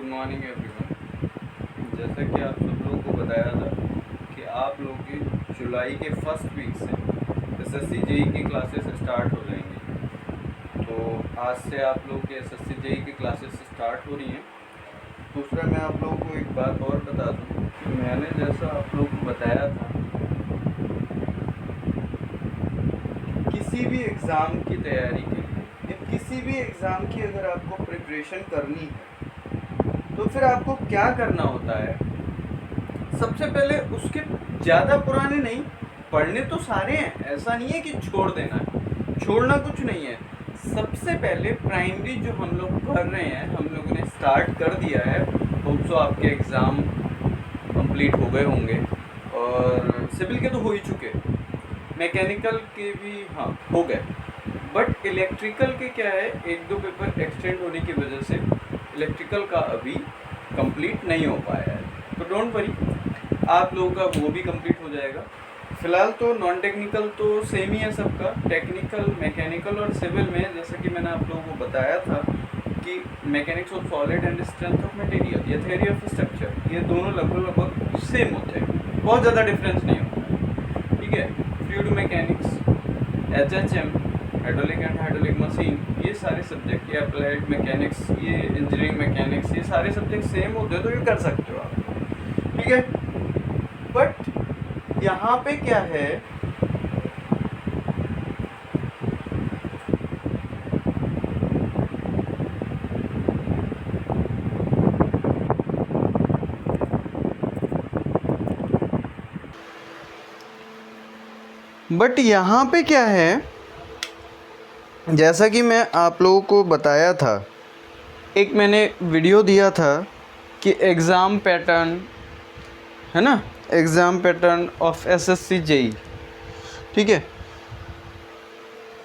Good morning everyone. जैसा कि आप सब लोगों को बताया था कि आप लोगों की जुलाई के फर्स्ट वीक से एसएससी जेई की क्लासेस स्टार्ट हो जाएंगी। तो आज से आप लोगों के एसएससी जेई की क्लासेस स्टार्ट हो रही हैं। दूसरा मैं आप लोगों को एक बात और बता दूं कि मैंने जैसा आप लोगों को बताया था, किसी भी एग्ज़ाम की तैयारी के लिए या किसी भी एग्ज़ाम की अगर आपको प्रिपरेशन करनी है तो फिर आपको क्या करना होता है। सबसे पहले उसके ज़्यादा पुराने नहीं, पढ़ने तो सारे हैं, ऐसा नहीं है कि छोड़ देना है, छोड़ना कुछ नहीं है। सबसे पहले प्राइमरी जो हम लोग कर रहे हैं, हम लोगों ने स्टार्ट कर दिया है। होप सो आपके एग्ज़ाम कंप्लीट हो गए होंगे और सिविल के तो हो ही चुके, मैकेनिकल के भी हाँ हो गए, बट इलेक्ट्रिकल के क्या है, एक दो पेपर एक्सटेंड होने की वजह से इलेक्ट्रिकल का अभी कंप्लीट नहीं हो पाया है। तो डोंट वरी, आप लोगों का वो भी कंप्लीट हो जाएगा। फ़िलहाल तो नॉन टेक्निकल तो सेम ही है सबका, टेक्निकल, मैकेनिकल और सिविल में जैसा कि मैंने आप लोगों को बताया था कि mechanics of solid and strength of material या थ्योरी ऑफ स्ट्रक्चर, ये दोनों लगभग सेम होते हैं, बहुत ज़्यादा डिफरेंस नहीं होता है। ठीक है, fluid mechanics, HHM, hydraulic and hydraulic machine, ये सारे सब्जेक्ट, ये अप्लाइड मैकेनिक्स, ये इंजीनियरिंग मैकेनिक्स, ये सारे सब्जेक्ट सेम होते हैं, तो ये कर सकते हो आप। ठीक है, बट यहाँ पे क्या है, जैसा कि मैं आप लोगों को बताया था, एक मैंने वीडियो दिया था कि एग्ज़ाम पैटर्न है ना, exam pattern of SSC JE. ठीक है,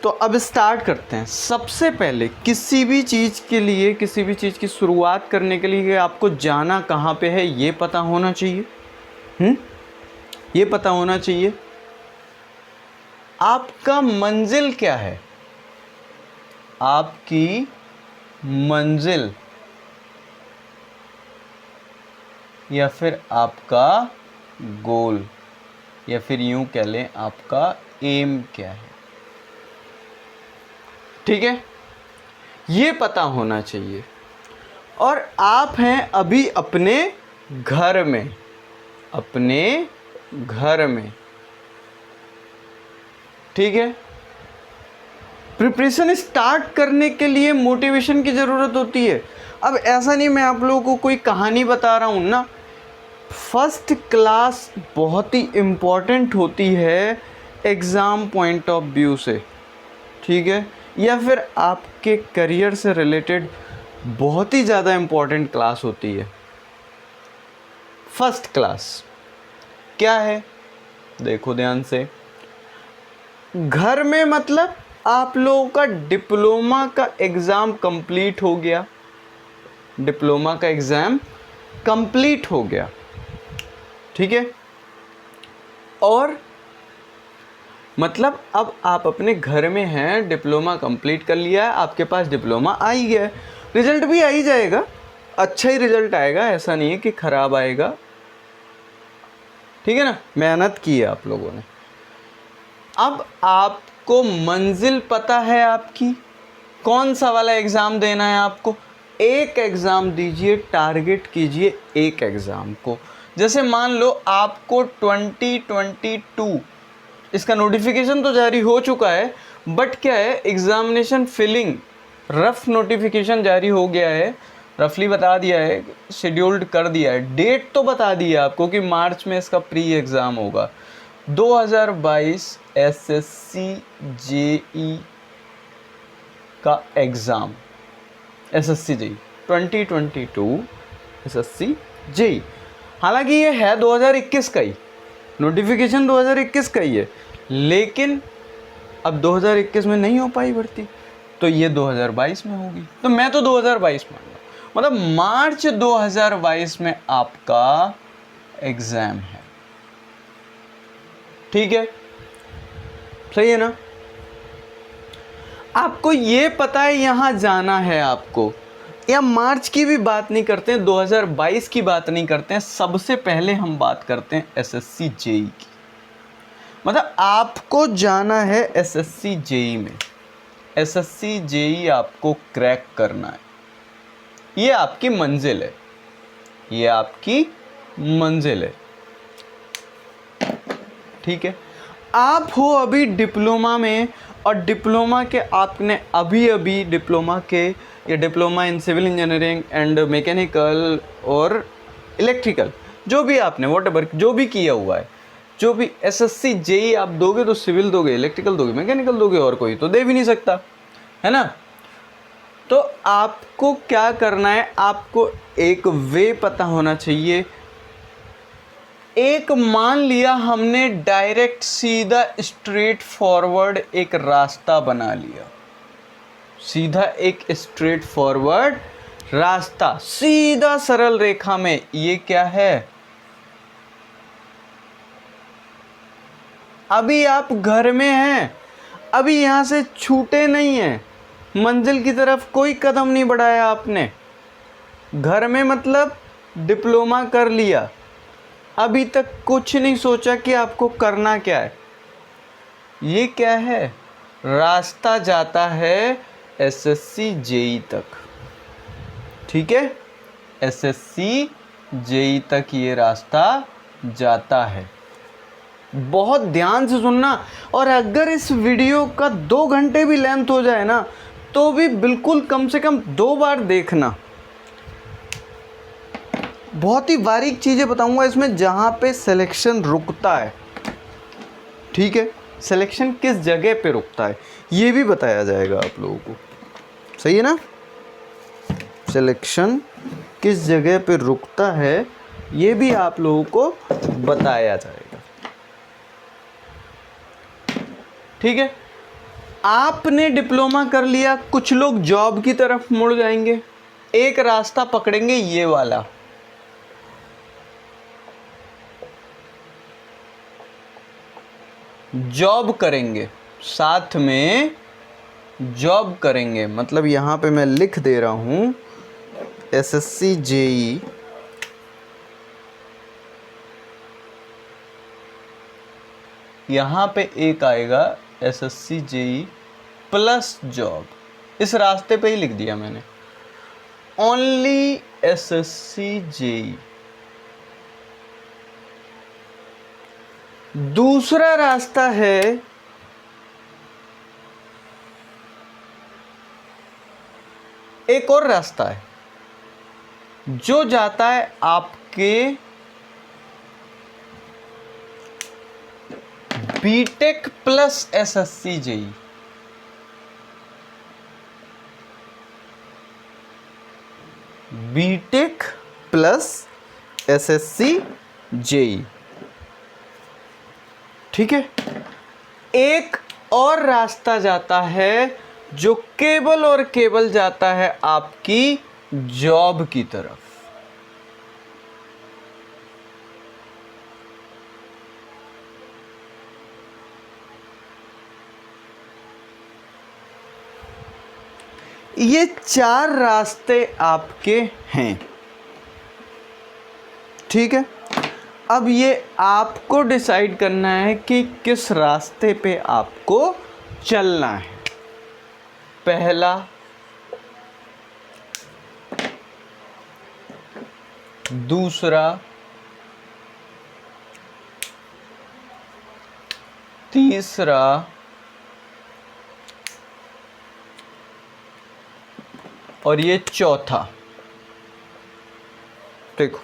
तो अब स्टार्ट करते हैं। सबसे पहले किसी भी चीज़ के लिए, किसी भी चीज़ की शुरुआत करने के लिए आपको जाना कहाँ पे है ये पता होना चाहिए। ये पता होना चाहिए आपका मंजिल क्या है, आपकी मंजिल या फिर आपका गोल, या फिर यूं कह लें आपका एम क्या है। ठीक है, ये पता होना चाहिए। और आप हैं अभी अपने घर में, अपने घर में। ठीक है, प्रिपरेशन स्टार्ट करने के लिए मोटिवेशन की ज़रूरत होती है। अब ऐसा नहीं मैं आप लोगों को कोई कहानी बता रहा हूँ ना, फर्स्ट क्लास बहुत ही इम्पॉर्टेंट होती है एग्ज़ाम पॉइंट ऑफ व्यू से। ठीक है, या फिर आपके करियर से रिलेटेड बहुत ही ज़्यादा इम्पॉर्टेंट क्लास होती है फर्स्ट क्लास। क्या है, देखो ध्यान से। घर में मतलब आप लोगों का डिप्लोमा का एग्ज़ाम कंप्लीट हो गया, डिप्लोमा का एग्ज़ाम कंप्लीट हो गया। ठीक है, और मतलब अब आप अपने घर में हैं, डिप्लोमा कंप्लीट कर लिया है, आपके पास डिप्लोमा आ ही गया है, रिज़ल्ट भी आ ही जाएगा, अच्छा ही रिज़ल्ट आएगा, ऐसा नहीं है कि ख़राब आएगा। ठीक है ना, मेहनत की है आप लोगों ने। अब आपको मंजिल पता है आपकी, कौन सा वाला एग्ज़ाम देना है आपको। एक एग्ज़ाम दीजिए, टारगेट कीजिए एक एग्ज़ाम को। जैसे मान लो आपको 2022 इसका नोटिफिकेशन तो जारी हो चुका है, बट क्या है, एग्ज़ामिनेशन फिलिंग रफ नोटिफिकेशन जारी हो गया है, रफली बता दिया है, शेड्यूल्ड कर दिया है, डेट तो बता दी है आपको कि मार्च में इसका प्री एग्ज़ाम होगा। 2022 एसएससी जेई का exam, SSC JE 2022 SSC JE. हालांकि ये है 2021 का ही, नोटिफिकेशन 2021 का ही है, लेकिन अब 2021 में नहीं हो पाई भर्ती, तो ये 2022 में होगी। तो मैं तो 2022 मान रहा हूँ, मतलब मार्च 2022 में आपका एग्ज़ाम है। ठीक है, सही है ना। आपको ये पता है यहाँ जाना है आपको, या मार्च की भी बात नहीं करते हैं, 2022 की बात नहीं करते हैं, सबसे पहले हम बात करते हैं एसएससी जेई की। मतलब आपको जाना है एसएससी जेई में, एसएससी जेई आपको क्रैक करना है, ये आपकी मंजिल है, ये आपकी मंजिल है। ठीक है, आप हो अभी डिप्लोमा में, और डिप्लोमा के आपने अभी अभी डिप्लोमा के, या diploma in civil engineering and mechanical और इलेक्ट्रिकल, जो भी आपने व्हाटएवर जो भी किया हुआ है, जो भी एसएससी जेई आप दोगे तो सिविल दोगे, इलेक्ट्रिकल दोगे, मैकेनिकल दोगे, और कोई तो दे भी नहीं सकता, है ना। तो आपको क्या करना है, आपको एक वे पता होना चाहिए। एक मान लिया हमने डायरेक्ट सीधा स्ट्रेट फॉरवर्ड एक रास्ता बना लिया, सीधा एक स्ट्रेट फॉरवर्ड रास्ता, सीधा सरल रेखा में, ये क्या है। अभी आप घर में हैं, अभी यहां से छूटे नहीं हैं, मंजिल की तरफ कोई कदम नहीं बढ़ाया आपने, घर में मतलब डिप्लोमा कर लिया, अभी तक कुछ नहीं सोचा कि आपको करना क्या है। ये क्या है, रास्ता जाता है एसएससी जेई तक। ठीक है, एसएससी जेई तक ये रास्ता जाता है। बहुत ध्यान से सुनना, और अगर इस वीडियो का 2 घंटे भी लेंथ हो जाए ना, तो भी बिल्कुल कम से कम 2 बार देखना। बहुत ही बारीक चीज़ें बताऊंगा इसमें, जहाँ पे सिलेक्शन रुकता है। ठीक है, सिलेक्शन किस जगह पे रुकता है ये भी बताया जाएगा आप लोगों को, सही है ना। सिलेक्शन किस जगह पे रुकता है ये भी आप लोगों को बताया जाएगा। ठीक है, आपने डिप्लोमा कर लिया, कुछ लोग जॉब की तरफ मुड़ जाएंगे, एक रास्ता पकड़ेंगे ये वाला, जॉब करेंगे, साथ में जॉब करेंगे। मतलब यहाँ पे मैं लिख दे रहा हूँ एसएससी जेई यहाँ पे एक आएगा एसएससी जेई प्लस जॉब, इस रास्ते पे ही लिख दिया मैंने, ओनली एसएससी जेई। दूसरा रास्ता है एक और रास्ता है जो जाता है आपके BTech plus SSC JE. BTech plus SSC JE. ठीक है, एक और रास्ता जाता है जो केवल और केवल जाता है आपकी जॉब की तरफ। ये 4 रास्ते आपके हैं। ठीक है, अब ये आपको डिसाइड करना है कि किस रास्ते पे आपको चलना है। पहला, दूसरा, तीसरा, और ये चौथा। देखो,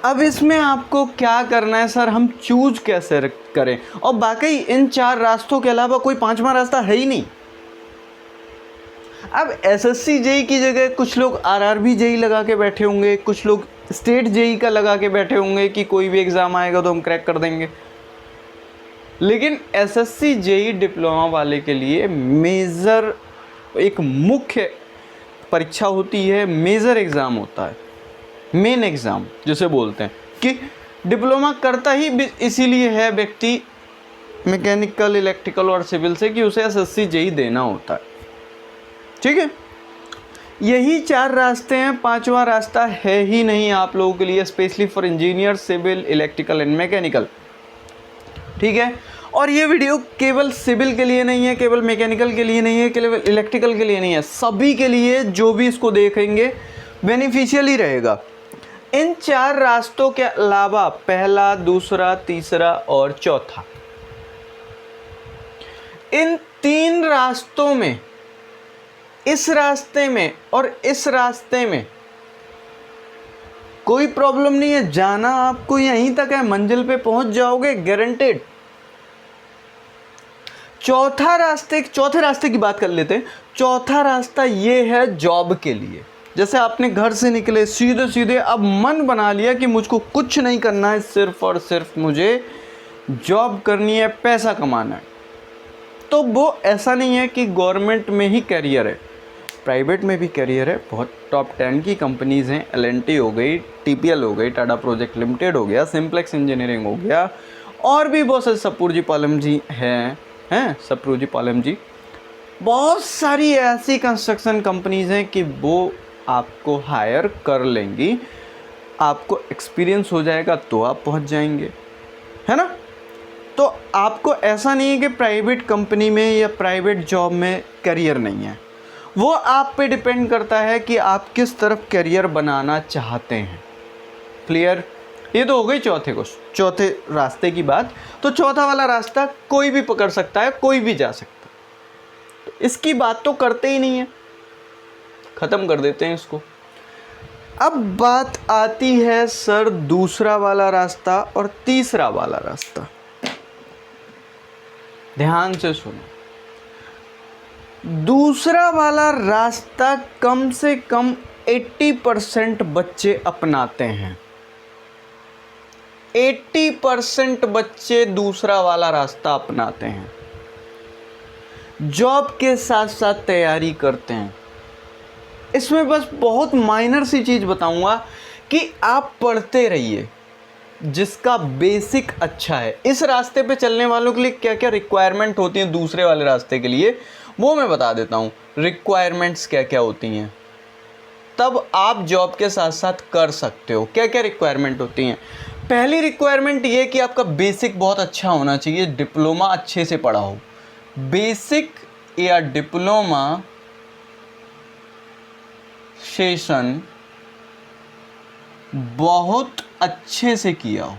अब इसमें आपको क्या करना है सर, हम चूज कैसे करें। और बाकी इन 4 रास्तों के अलावा कोई 5वां रास्ता है ही नहीं। अब एसएससी जेई की जगह कुछ लोग आरआरबी जेई लगा के बैठे होंगे, कुछ लोग स्टेट जेई का लगा के बैठे होंगे कि कोई भी एग्ज़ाम आएगा तो हम क्रैक कर देंगे। लेकिन एसएससी जेई डिप्लोमा वाले के लिए मेजर, एक मुख्य परीक्षा होती है, मेजर एग्ज़ाम होता है, मेन एग्ज़ाम जिसे बोलते हैं, कि डिप्लोमा करता ही इसीलिए है व्यक्ति मैकेनिकल, इलेक्ट्रिकल और सिविल से, कि उसे एसएससी जेई देना होता है। ठीक है, यही 4 रास्ते हैं, 5वां रास्ता है ही नहीं आप लोगों के लिए, specially for engineer, civil, electrical and mechanical. ठीक है, और ये वीडियो केवल सिविल के लिए नहीं है, केवल मैकेनिकल के लिए नहीं है, केवल इलेक्ट्रिकल के लिए नहीं है, सभी के लिए जो भी इसको देखेंगे बेनिफिशियल ही रहेगा। इन 4 रास्तों के अलावा पहला, दूसरा, तीसरा और चौथा, इन 3 रास्तों में, इस रास्ते में और इस रास्ते में कोई प्रॉब्लम नहीं है, जाना आपको यहीं तक है, मंजिल पे पहुंच जाओगे गारंटेड। चौथे रास्ते की बात कर लेते हैं। चौथा रास्ता ये है जॉब के लिए। जैसे आपने घर से निकले सीधे सीधे अब मन बना लिया कि मुझको कुछ नहीं करना है, सिर्फ और सिर्फ मुझे जॉब करनी है, पैसा कमाना है, तो वो ऐसा नहीं है कि गवर्नमेंट में ही करियर है, प्राइवेट में भी करियर है। बहुत टॉप 10 की कंपनीज़ हैं, LNT हो गई, TPL हो गई, टाटा प्रोजेक्ट लिमिटेड हो गया, सिंप्लेक्स इंजीनियरिंग हो गया, और भी बहुत सारे, सप्रूजी पालम जी हैं सप्रूजी पालम जी, बहुत सारी ऐसी कंस्ट्रक्शन कंपनीज़ हैं कि वो आपको हायर कर लेंगी, आपको एक्सपीरियंस हो जाएगा तो आप पहुंच जाएंगे, है ना। तो आपको ऐसा नहीं है कि प्राइवेट कंपनी में या प्राइवेट जॉब में करियर नहीं है, वो आप पे डिपेंड करता है कि आप किस तरफ करियर बनाना चाहते हैं। क्लियर? ये तो हो गई चौथे रास्ते की बात। तो चौथा वाला रास्ता कोई भी पकड़ सकता है, कोई भी जा सकता है, तो इसकी बात तो करते ही नहीं है, ख़त्म कर देते हैं इसको। अब बात आती है सर दूसरा वाला रास्ता और तीसरा वाला रास्ता। ध्यान से सुनो, दूसरा वाला रास्ता कम से कम 80% बच्चे अपनाते हैं। 80% बच्चे दूसरा वाला रास्ता अपनाते हैं, जॉब के साथ साथ तैयारी करते हैं। इसमें बस बहुत माइनर सी चीज़ बताऊंगा कि आप पढ़ते रहिए, जिसका बेसिक अच्छा है। इस रास्ते पे चलने वालों के लिए क्या क्या रिक्वायरमेंट होती हैं दूसरे वाले रास्ते के लिए, वो मैं बता देता हूँ। रिक्वायरमेंट्स क्या क्या होती हैं, तब आप जॉब के साथ साथ कर सकते हो। क्या क्या रिक्वायरमेंट होती हैं? पहली रिक्वायरमेंट ये कि आपका बेसिक बहुत अच्छा होना चाहिए, डिप्लोमा अच्छे से पढ़ा हो। बेसिक या डिप्लोमा सेशन बहुत अच्छे से किया हो,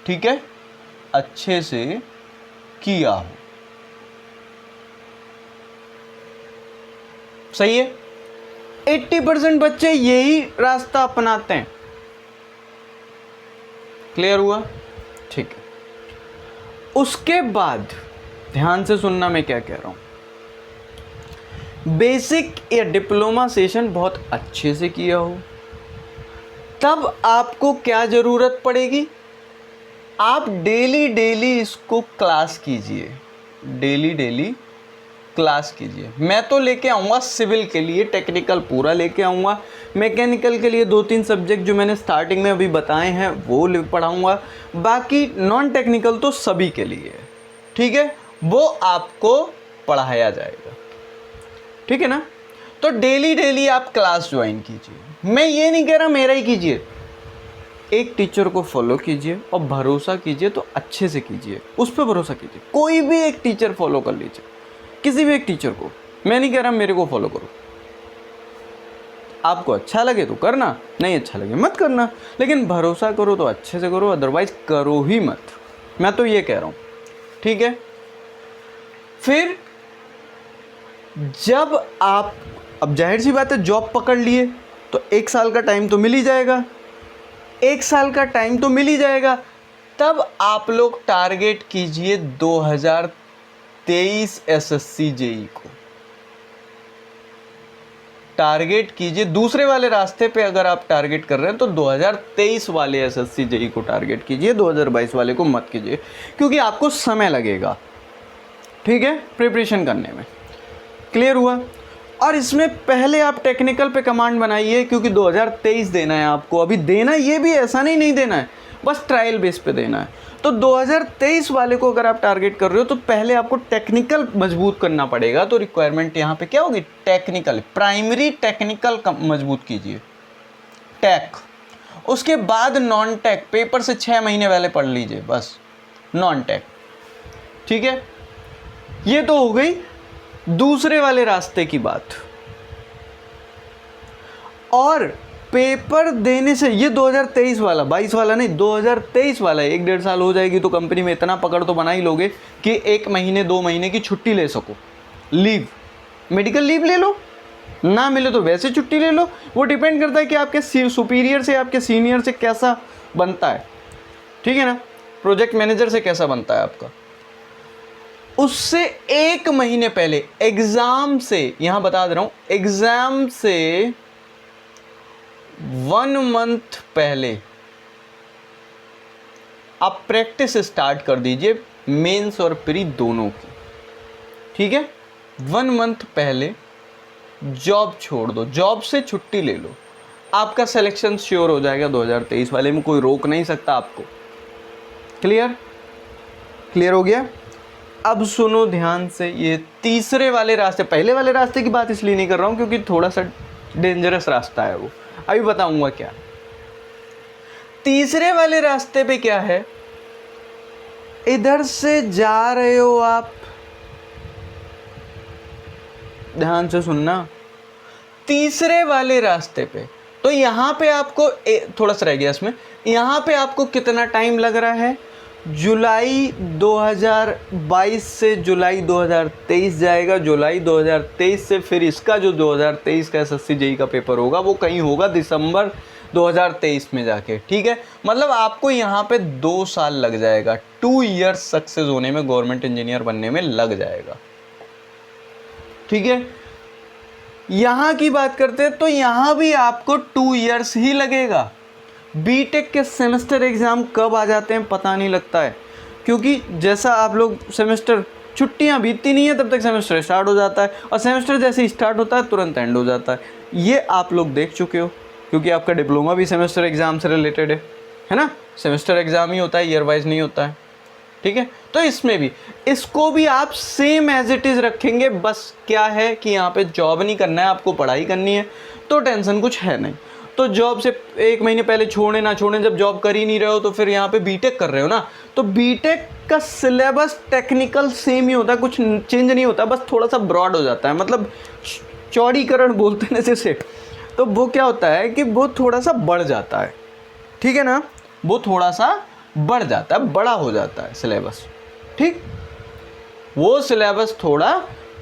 ठीक है, अच्छे से किया हो, सही है। 80% बच्चे यही रास्ता अपनाते हैं। क्लियर हुआ? ठीक है। उसके बाद ध्यान से सुनना मैं क्या कह रहा हूं। बेसिक या डिप्लोमा सेशन बहुत अच्छे से किया हो, तब आपको क्या ज़रूरत पड़ेगी? आप डेली इसको क्लास कीजिए, डेली क्लास कीजिए। मैं तो लेके आऊँगा सिविल के लिए, टेक्निकल पूरा लेके आऊँगा, मैकेनिकल के लिए 2-3 सब्जेक्ट जो मैंने स्टार्टिंग में अभी बताए हैं वो पढ़ाऊँगा, बाकी नॉन टेक्निकल तो सभी के लिए है, ठीक है, वो आपको पढ़ाया जाएगा, ठीक है ना। तो डेली आप क्लास ज्वाइन कीजिए। मैं ये नहीं कह रहा मेरा ही कीजिए, एक टीचर को फॉलो कीजिए और भरोसा कीजिए तो अच्छे से कीजिए, उस पर भरोसा कीजिए। कोई भी एक टीचर फॉलो कर लीजिए, किसी भी एक टीचर को। मैं नहीं कह रहा मेरे को फॉलो करो, आपको अच्छा लगे तो करना, नहीं अच्छा लगे मत करना, लेकिन भरोसा करो तो अच्छे से करो, अदरवाइज करो ही मत। मैं तो ये कह रहा हूँ, ठीक है। फिर जब आप, अब जाहिर सी बात है जॉब पकड़ लिए तो 1 साल का टाइम तो मिल ही जाएगा, 1 साल का टाइम तो मिल ही जाएगा। तब आप लोग टारगेट कीजिए 2023 SSC JEE को टारगेट कीजिए। दूसरे वाले रास्ते पे अगर आप टारगेट कर रहे हैं तो 2023 वाले SSC JEE को टारगेट कीजिए, 2022 वाले को मत कीजिए, क्योंकि आपको समय लगेगा, ठीक है, प्रिपरेशन करने में। क्लियर हुआ? और इसमें पहले आप टेक्निकल पे कमांड बनाइए, क्योंकि 2023 देना है आपको, अभी देना, ये भी ऐसा नहीं देना है, बस ट्रायल बेस पे देना है। तो 2023 वाले को अगर आप टारगेट कर रहे हो तो पहले आपको टेक्निकल मजबूत करना पड़ेगा। तो रिक्वायरमेंट यहाँ पे क्या होगी, टेक्निकल, प्राइमरी टेक्निकल मजबूत कीजिए, टेक। उसके बाद नॉन टेक, पेपर से 6 महीने पहले पढ़ लीजिए बस, नॉन टेक, ठीक है। ये तो हो गई दूसरे वाले रास्ते की बात। और पेपर देने से, ये 2023 वाला, 22 वाला नहीं, 2023 वाला है। 1-1.5 साल हो जाएगी तो कंपनी में इतना पकड़ तो बना ही लोगे कि 1 महीने 2 महीने की छुट्टी ले सको, लीव, मेडिकल लीव ले लो, ना मिले तो वैसे छुट्टी ले लो। वो डिपेंड करता है कि आपके सुपीरियर से, आपके सीनियर से कैसा बनता है, ठीक है ना, प्रोजेक्ट मैनेजर से कैसा बनता है आपका। उससे 1 महीने पहले एग्जाम से, यहां बता दे रहा हूं, एग्जाम से 1 मंथ पहले आप प्रैक्टिस स्टार्ट कर दीजिए, मेंस और प्री दोनों की, ठीक है। 1 मंथ पहले जॉब छोड़ दो, जॉब से छुट्टी ले लो, आपका सिलेक्शन श्योर हो जाएगा 2023 वाले में, कोई रोक नहीं सकता आपको। क्लियर, क्लियर हो गया। अब सुनो ध्यान से, ये तीसरे वाले रास्ते, पहले वाले रास्ते की बात इसलिए नहीं कर रहा हूं क्योंकि थोड़ा सा डेंजरस रास्ता है वो, अभी बताऊंगा क्या। तीसरे वाले रास्ते पे क्या है, इधर से जा रहे हो आप, ध्यान से सुनना, तीसरे वाले रास्ते पे, तो यहां पे आपको थोड़ा सा रह गया इसमें, यहां पे आपको कितना टाइम लग रहा है, जुलाई 2022 से जुलाई 2023 जाएगा, जुलाई 2023 से फिर इसका जो 2023 का एसएससी जेईई का पेपर होगा वो कहीं होगा दिसंबर 2023 में जाके, ठीक है। मतलब आपको यहाँ पे 2 साल लग जाएगा, 2 ईयर्स सक्सेस होने में, गवर्नमेंट इंजीनियर बनने में लग जाएगा, ठीक है। यहाँ की बात करते हैं तो यहाँ भी आपको 2 ईयर्स ही लगेगा। बीटेक के सेमेस्टर एग्ज़ाम कब आ जाते हैं पता नहीं लगता है, क्योंकि जैसा आप लोग सेमेस्टर, छुट्टियां बीतती नहीं है तब तक सेमेस्टर स्टार्ट हो जाता है, और सेमेस्टर जैसे ही स्टार्ट होता है तुरंत एंड हो जाता है। ये आप लोग देख चुके हो क्योंकि आपका डिप्लोमा भी सेमेस्टर एग्ज़ाम से रिलेटेड है ना, सेमेस्टर एग्ज़ाम ही होता है, ईयर वाइज नहीं होता है, ठीक है। तो इसमें भी, इसको भी आप सेम एज इट इज़ रखेंगे, बस क्या है कि यहाँ पे जॉब नहीं करना है, आपको पढ़ाई करनी है, तो टेंशन कुछ है नहीं। तो जॉब से 1 महीने पहले छोड़े ना छोड़े, जब जॉब कर ही नहीं रहे हो तो फिर यहाँ पे बीटेक कर रहे हो ना, तो बीटेक का सिलेबस टेक्निकल सेम ही होता है, कुछ चेंज नहीं होता, बस थोड़ा सा ब्रॉड हो जाता है, मतलब चौड़ीकरण बोलते हैं जैसे, तो वो क्या होता है कि वो थोड़ा सा बढ़ जाता है, ठीक है ना, वो थोड़ा सा बढ़ जाता है, बड़ा हो जाता है सिलेबस, ठीक, वो सिलेबस थोड़ा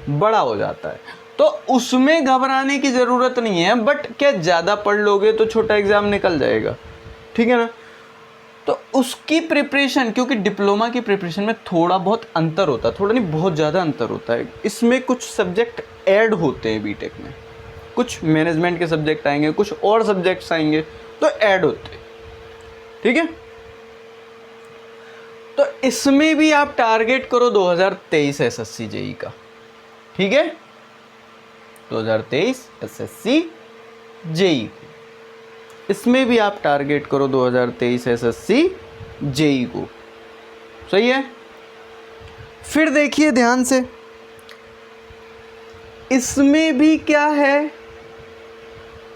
बड़ा हो जाता है, तो उसमें घबराने की ज़रूरत नहीं है। बट क्या ज़्यादा पढ़ लोगे तो छोटा एग्ज़ाम निकल जाएगा, ठीक है ना। तो उसकी प्रिपरेशन, क्योंकि डिप्लोमा की प्रिपरेशन में थोड़ा बहुत अंतर होता है, थोड़ा नहीं बहुत ज़्यादा अंतर होता है, इसमें कुछ सब्जेक्ट ऐड होते हैं बीटेक में, कुछ मैनेजमेंट के सब्जेक्ट आएंगे, कुछ और सब्जेक्ट्स आएंगे तो ऐड होते हैं, ठीक है। तो इसमें भी आप टारगेट करो 2023 एसएससी जेईई का, ठीक है, 2023 एसएससी जेईई, इसमें भी आप टारगेट करो 2023 एसएससी जेईई को, सही है। फिर देखिए ध्यान से, इसमें भी क्या है,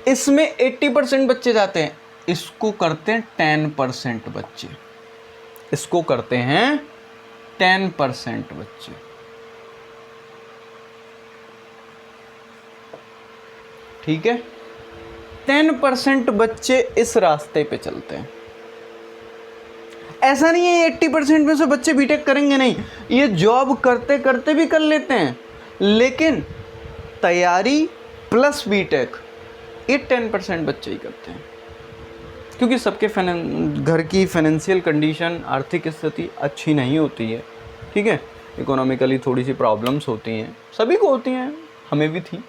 इसमें 80% बच्चे जाते हैं, इसको करते हैं 10% बच्चे, इसको करते हैं 10% बच्चे, ठीक है। 10% बच्चे इस रास्ते पे चलते हैं। ऐसा नहीं है 80% में से बच्चे बीटेक करेंगे, नहीं, ये जॉब करते करते भी कर लेते हैं, लेकिन तैयारी प्लस बीटेक ये 10% बच्चे ही करते हैं, क्योंकि सबके घर की फाइनेंशियल कंडीशन, आर्थिक स्थिति अच्छी नहीं होती है, ठीक है, इकोनॉमिकली थोड़ी सी प्रॉब्लम्स होती हैं, सभी को होती हैं, हमें भी थी,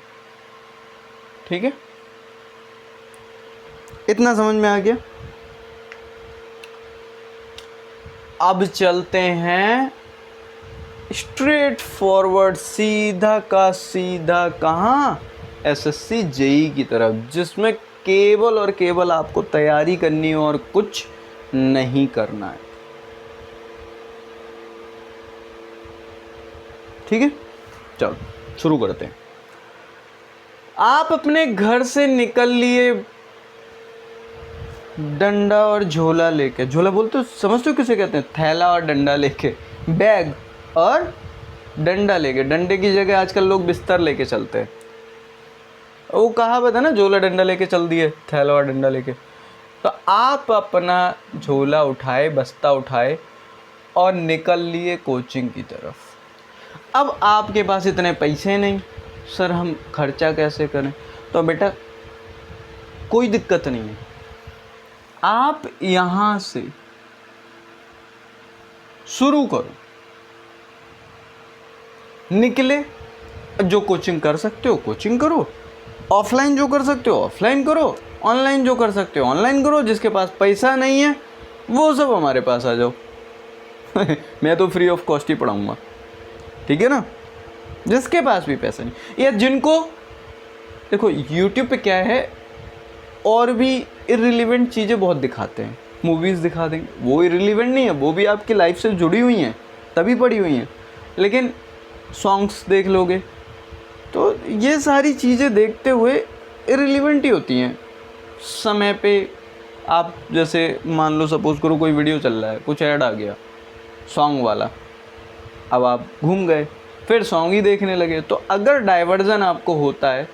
ठीक है। इतना समझ में आ गया। अब चलते हैं स्ट्रेट फॉरवर्ड, सीधा का सीधा कहाँ, एसएससी जेईई की तरफ, जिसमें केवल और केवल आपको तैयारी करनी है और कुछ नहीं करना है, ठीक है, चलो शुरू करते हैं। आप अपने घर से निकल लिए डंडा और झोला लेके, झोला बोलते हो, समझते हो किसे कहते हैं, थैला और डंडा लेके, बैग और डंडा लेके, डंडे की जगह आजकल लोग बिस्तर लेके चलते हैं। वो कहावत है ना, झोला डंडा लेके चल दिए, थैला और डंडा लेके। तो आप अपना झोला उठाए, बस्ता उठाए और निकल लिए कोचिंग की तरफ। अब आपके पास इतने पैसे नहीं, सर हम खर्चा कैसे करें? तो बेटा कोई दिक्कत नहीं है, आप यहाँ से शुरू करो, निकले, जो कोचिंग कर सकते हो कोचिंग करो, ऑफलाइन जो कर सकते हो ऑफलाइन करो, ऑनलाइन जो कर सकते हो ऑनलाइन करो। जिसके पास पैसा नहीं है वो सब हमारे पास आ जाओ मैं तो फ्री ऑफ कॉस्ट ही पढ़ाऊँगा, ठीक है ना। जिसके पास भी पैसा नहीं, या जिनको देखो यूट्यूब पे क्या है, और भी इर्रिलेवेंट चीज़ें बहुत दिखाते हैं, मूवीज़ दिखा देंगे, वो इर्रिलेवेंट नहीं है, वो भी आपकी लाइफ से जुड़ी हुई हैं तभी पड़ी हुई हैं, लेकिन सॉन्ग्स देख लोगे तो ये सारी चीज़ें देखते हुए इर्रिलेवेंट ही होती हैं। समय पे आप जैसे मान लो सपोज़ करो कोई वीडियो चल रहा है, कुछ ऐड आ गया सॉन्ग वाला, अब आप घूम गए फिर सॉन्ग ही देखने लगे। तो अगर डाइवर्जन आपको होता है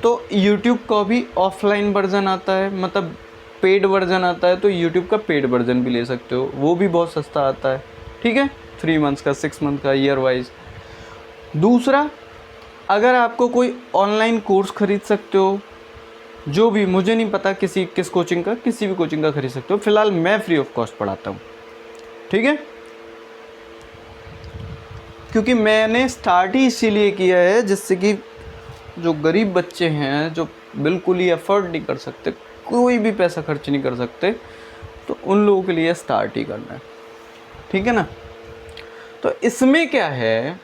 तो यूट्यूब का भी ऑफलाइन वर्जन आता है, मतलब पेड वर्जन आता है, तो यूट्यूब का पेड वर्जन भी ले सकते हो, वो भी बहुत सस्ता आता है, ठीक है, 3 मंथ्स का, 6 मंथ का, ईयर वाइज। दूसरा, अगर आपको कोई ऑनलाइन कोर्स खरीद सकते हो, जो भी, मुझे नहीं पता किस कोचिंग का, किसी भी कोचिंग का खरीद सकते हो। फिलहाल मैं फ्री ऑफ कॉस्ट पढ़ाता हूँ, ठीक है, क्योंकि मैंने स्टार्ट ही इसीलिए किया है जिससे कि जो गरीब बच्चे हैं, जो बिल्कुल ही अफोर्ड नहीं कर सकते, कोई भी पैसा खर्च नहीं कर सकते, तो उन लोगों के लिए स्टार्ट ही करना है, ठीक है ना। तो इसमें क्या है,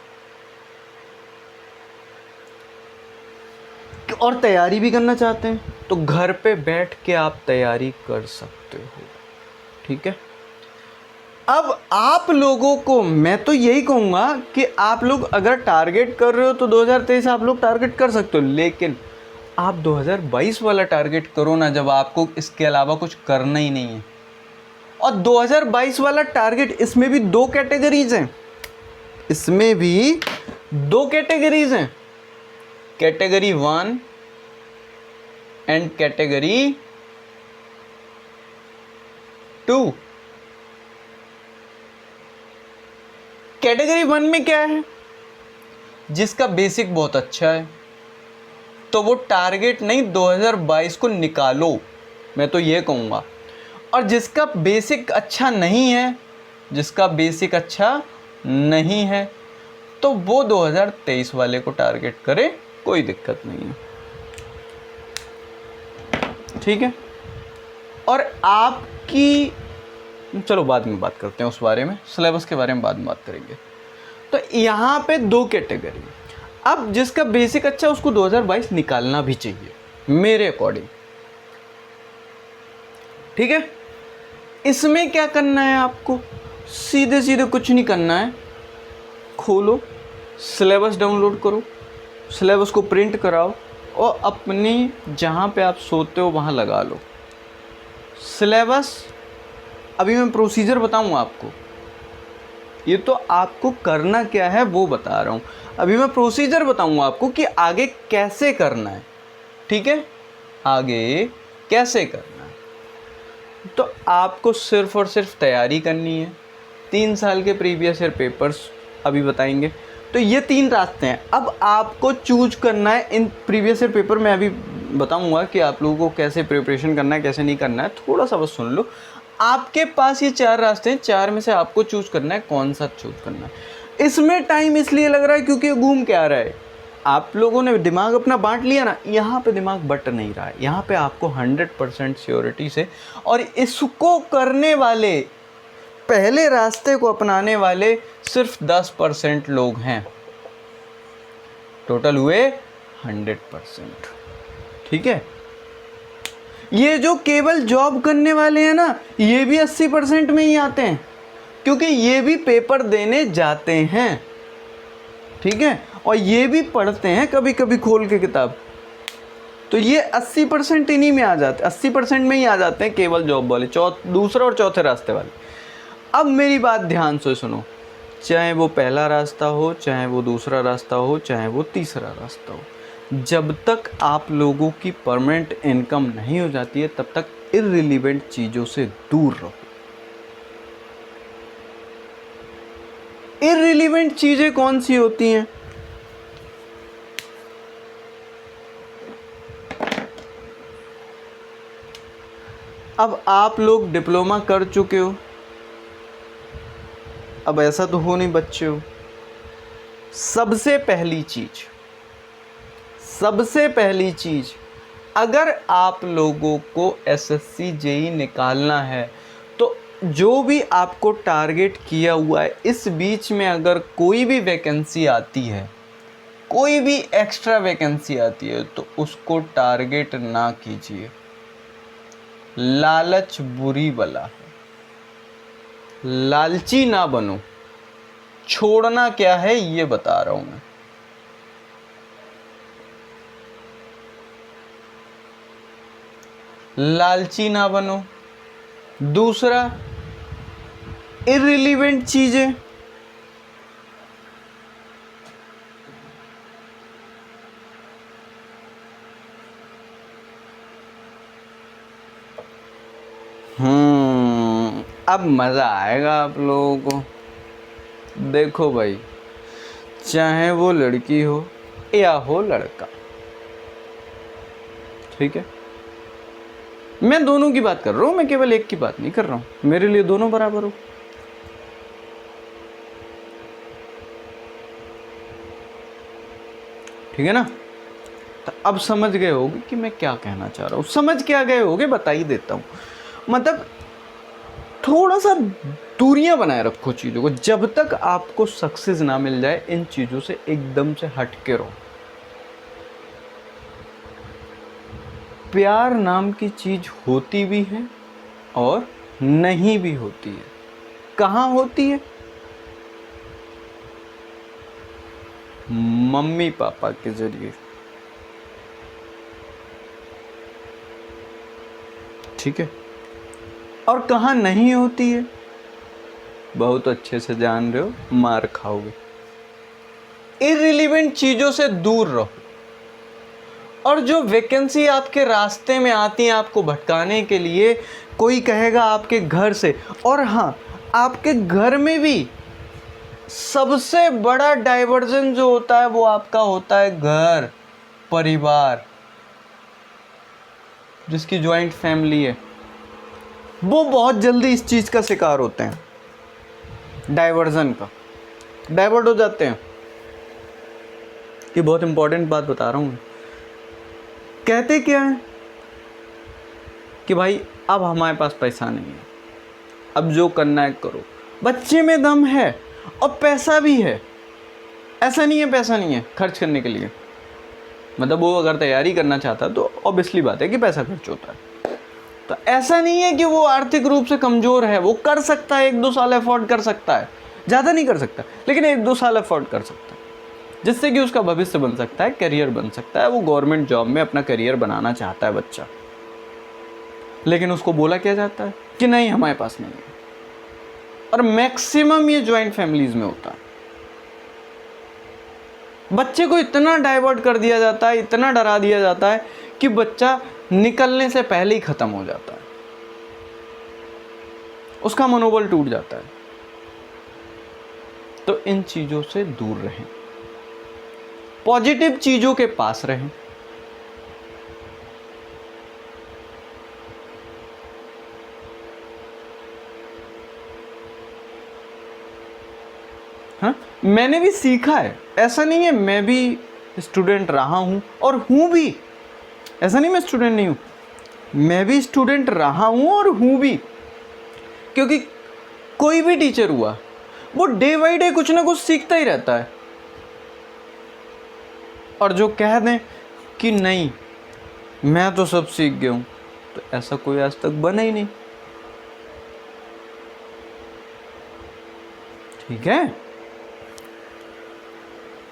और तैयारी भी करना चाहते हैं तो घर पे बैठ के आप तैयारी कर सकते हो, ठीक है। अब आप लोगों को मैं तो यही कहूँगा कि आप लोग अगर टारगेट कर रहे हो तो 2023 आप लोग टारगेट कर सकते हो, लेकिन आप 2022 वाला टारगेट करो ना, जब आपको इसके अलावा कुछ करना ही नहीं है। और 2022 वाला टारगेट, इसमें भी 2 कैटेगरीज हैं, इसमें भी 2 कैटेगरीज हैं, कैटेगरी 1 एंड कैटेगरी 2। कैटेगरी 1 में क्या है, जिसका बेसिक बहुत अच्छा है तो वो टारगेट नहीं 2022 को निकालो, मैं तो ये कहूँगा। और जिसका बेसिक अच्छा नहीं है, जिसका बेसिक अच्छा नहीं है तो वो 2023 वाले को टारगेट करे, कोई दिक्कत नहीं है, ठीक है। और आपकी, चलो बाद में बात करते हैं उस बारे में, सिलेबस के बारे में बाद में बात करेंगे। तो यहाँ पे 2 कैटेगरी, अब जिसका बेसिक अच्छा उसको 2022 निकालना भी चाहिए मेरे अकॉर्डिंग, ठीक है। इसमें क्या करना है आपको, सीधे सीधे कुछ नहीं करना है, खोलो सिलेबस, डाउनलोड करो, सिलेबस को प्रिंट कराओ और अपनी जहाँ पे आप सोते हो वहाँ लगा लो सिलेबस। अभी मैं प्रोसीजर बताऊँगा आपको, ये तो आपको करना क्या है वो बता रहा हूँ, अभी मैं प्रोसीजर बताऊँगा आपको कि आगे कैसे करना है, ठीक है, आगे कैसे करना है। तो आपको सिर्फ़ और सिर्फ तैयारी करनी है, 3 साल के प्रीवियस ईयर पेपर्स अभी बताएंगे। तो ये 3 रास्ते हैं, अब आपको चूज करना है इन प्रीवियस ईयर पेपर में, अभी बताऊंगा कि आप लोगों को कैसे प्रिपरेशन करना है, कैसे नहीं करना है, थोड़ा सा बस सुन लो। आपके पास ये 4 रास्ते हैं, 4 में से आपको चूज करना है कौन सा चूज करना है। इसमें टाइम इसलिए लग रहा है क्योंकि घूम के आ रहा है, आप लोगों ने दिमाग अपना बांट लिया ना, यहाँ पे दिमाग बट नहीं रहा है, यहाँ पे आपको 100% श्योरिटी से, और इसको करने वाले, पहले रास्ते को अपनाने वाले सिर्फ 10% लोग हैं, टोटल हुए 100%, ठीक है। ये जो केवल जॉब करने वाले हैं ना, ये भी 80% में ही आते हैं, क्योंकि ये भी पेपर देने जाते हैं, ठीक है, और ये भी पढ़ते हैं कभी कभी खोल के किताब, तो ये 80% इन्हीं में आ जाते, 80% में ही आ जाते हैं केवल जॉब वाले, दूसरा और चौथे रास्ते वाले। अब मेरी बात ध्यान से सुनो, चाहे वो पहला रास्ता हो, चाहे वो दूसरा रास्ता हो, चाहे वो तीसरा रास्ता हो, जब तक आप लोगों की परमानेंट इनकम नहीं हो जाती है तब तक इररिलेवेंट चीज़ों से दूर रहो। इररिलेवेंट चीज़ें कौन सी होती हैं? अब आप लोग डिप्लोमा कर चुके हो, अब ऐसा तो हो नहीं बच्चे हो। सबसे पहली चीज अगर आप लोगों को एसएससी जेई निकालना है तो जो भी आपको टारगेट किया हुआ है, इस बीच में अगर कोई भी वैकेंसी आती है, कोई भी एक्स्ट्रा वैकेंसी आती है, तो उसको टारगेट ना कीजिए। लालच बुरी बला है, लालची ना बनो। छोड़ना क्या है ये बता रहा हूं मैं। लालची ना बनो। दूसरा, इररिलेवेंट चीजें, अब मजा आएगा आप लोगों को। देखो भाई, चाहे वो लड़की हो या हो लड़का, ठीक है, मैं दोनों की बात कर रहा हूं, मैं केवल एक की बात नहीं कर रहा हूं। मेरे लिए दोनों बराबर हो। ठीक है ना? तो अब समझ गए होगे कि मैं क्या कहना चाह रहा हूं। समझ क्या गए होगे बता ही देता हूं। मतलब थोड़ा सा दूरियां बनाए रखो चीज़ों को। जब तक आपको सक्सेस ना मिल जाए, इन चीज़ों से एकदम से हट के रहो। प्यार नाम की चीज़ होती भी है और नहीं भी होती है। कहाँ होती है? मम्मी पापा के जरिए, ठीक है। और कहाँ नहीं होती है? बहुत अच्छे से जान रहे हो, मार खाओगे। इररिलेवेंट चीज़ों से दूर रहो। और जो वैकेंसी आपके रास्ते में आती है आपको भटकाने के लिए, कोई कहेगा आपके घर से, और हाँ, आपके घर में भी सबसे बड़ा डाइवर्जन जो होता है वो आपका होता है घर, परिवार, जिसकी जॉइंट फैमिली है। वो बहुत जल्दी इस चीज़ का शिकार होते हैं, डाइवर्जन का, डाइवर्ट हो जाते हैं। ये बहुत इंपॉर्टेंट बात बता रहा हूँ। कहते क्या है कि भाई अब हमारे पास पैसा नहीं है, अब जो करना है करो। बच्चे में दम है और पैसा भी है, ऐसा नहीं है पैसा नहीं है खर्च करने के लिए। मतलब वो अगर तैयारी करना चाहता तो ऑब्वियसली बात है कि पैसा खर्च होता है। तो ऐसा नहीं है कि वो आर्थिक रूप से कमज़ोर है, वो कर सकता है, 1-2 साल अफोर्ड कर सकता है, ज़्यादा नहीं कर सकता लेकिन 1-2 साल अफोर्ड कर सकता है, जिससे कि उसका भविष्य बन सकता है, करियर बन सकता है। वो गवर्नमेंट जॉब में अपना करियर बनाना चाहता है बच्चा, लेकिन उसको बोला क्या जाता है कि नहीं हमारे पास नहीं है। और मैक्सिमम ये जॉइंट फैमिलीज में होता है। बच्चे को इतना डाइवर्ट कर दिया जाता है, इतना डरा दिया जाता है कि बच्चा निकलने से पहले ही खत्म हो जाता है, उसका मनोबल टूट जाता है। तो इन चीजों से दूर रहें, पॉजिटिव चीजों के पास रहें। हाँ, मैंने भी सीखा है, ऐसा नहीं है, मैं भी स्टूडेंट रहा हूं और हूं भी, ऐसा नहीं मैं स्टूडेंट नहीं हूं, मैं भी स्टूडेंट रहा हूं और हूं भी। क्योंकि कोई भी टीचर हुआ वो डे बाई डे कुछ ना कुछ सीखता ही रहता है। और जो कह दें कि नहीं मैं तो सब सीख गया हूं, तो ऐसा कोई आज तक बना ही नहीं। ठीक है,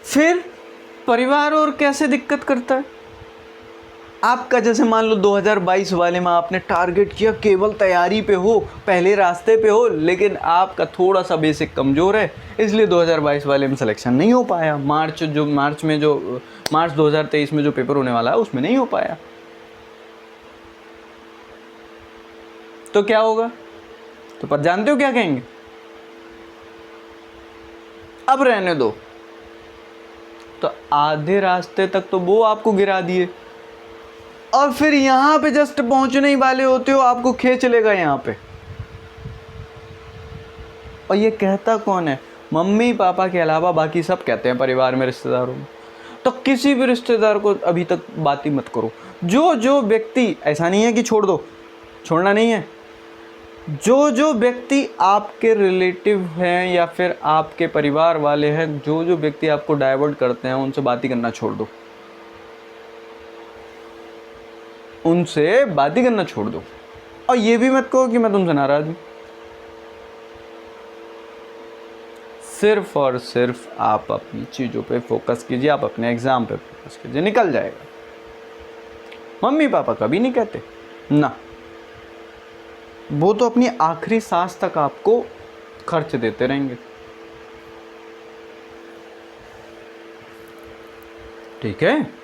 फिर परिवार और कैसे दिक्कत करता है आपका। जैसे मान लो 2022 वाले में आपने टारगेट किया, केवल तैयारी पे हो, पहले रास्ते पे हो, लेकिन आपका थोड़ा सा बेसिक कमज़ोर है, इसलिए 2022 वाले में सिलेक्शन नहीं हो पाया। मार्च 2023 में जो पेपर होने वाला है उसमें नहीं हो पाया, तो क्या होगा? तो पर जानते हो क्या कहेंगे? अब रहने दो। तो आधे रास्ते तक तो वो आपको गिरा दिए, और फिर यहां पे जस्ट पहुंचने ही वाले होते हो, आपको खींच लेगा यहां पे। और ये कहता कौन है? मम्मी पापा के अलावा बाकी सब कहते हैं परिवार में, रिश्तेदारों में। तो किसी भी रिश्तेदार को अभी तक बात ही मत करो। जो व्यक्ति, ऐसा नहीं है कि छोड़ दो, छोड़ना नहीं है, जो व्यक्ति आपके रिलेटिव हैं या फिर आपके परिवार वाले हैं, जो व्यक्ति आपको डाइवर्ट करते हैं, उनसे बात ही करना छोड़ दो, उनसे बात ही करना छोड़ दो। और ये भी मत कहो कि मैं तुमसे नाराज हूं। सिर्फ और सिर्फ आप अपनी चीजों पे फोकस कीजिए, आप अपने एग्जाम पे फोकस कीजिए, निकल जाएगा। मम्मी पापा कभी नहीं कहते ना, वो तो अपनी आखिरी सांस तक आपको खर्च देते रहेंगे। ठीक है?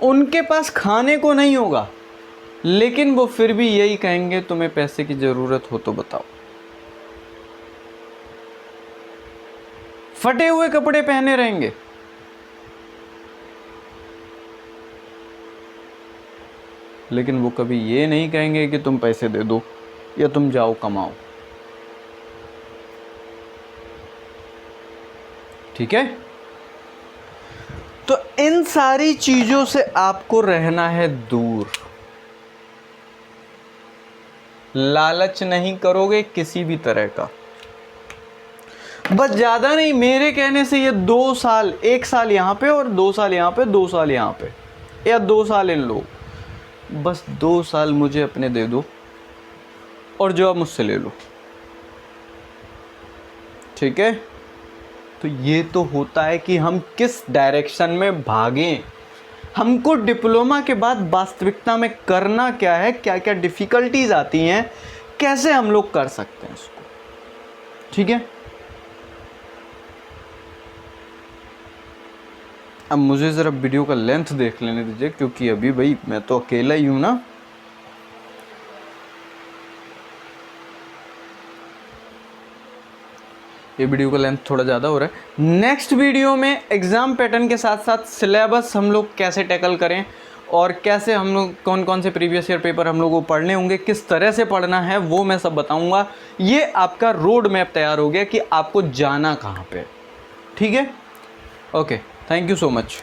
उनके पास खाने को नहीं होगा, लेकिन वो फिर भी यही कहेंगे तुम्हें पैसे की जरूरत हो तो बताओ। फटे हुए कपड़े पहने रहेंगे, लेकिन वो कभी ये नहीं कहेंगे कि तुम पैसे दे दो या तुम जाओ कमाओ। ठीक है? तो इन सारी चीजों से आपको रहना है दूर। लालच नहीं करोगे किसी भी तरह का, बस ज्यादा नहीं, मेरे कहने से ये 2 साल, 1 साल यहां पे और 2 साल यहां पे, 2 साल यहां पे, या 2 साल इन लो, बस 2 साल मुझे अपने दे दो और जॉब मुझसे ले लो। ठीक है? तो ये तो होता है कि हम किस डायरेक्शन में भागें। हमको डिप्लोमा के बाद वास्तविकता में करना क्या है, क्या क्या डिफिकल्टीज आती हैं, कैसे हम लोग कर सकते हैं इसको। ठीक है? अब मुझे ज़रा वीडियो का लेंथ देख लेने दीजिए, क्योंकि अभी भाई मैं तो अकेला ही हूँ ना। ये वीडियो का लेंथ थोड़ा ज़्यादा हो रहा है। नेक्स्ट वीडियो में एग्ज़ाम पैटर्न के साथ साथ सिलेबस हम लोग कैसे टैकल करें, और कैसे हम लोग कौन कौन से प्रीवियस ईयर पेपर हम लोग को पढ़ने होंगे, किस तरह से पढ़ना है, वो मैं सब बताऊंगा। ये आपका रोड मैप तैयार हो गया कि आपको जाना कहाँ पे। ठीक है? Okay, thank you so much.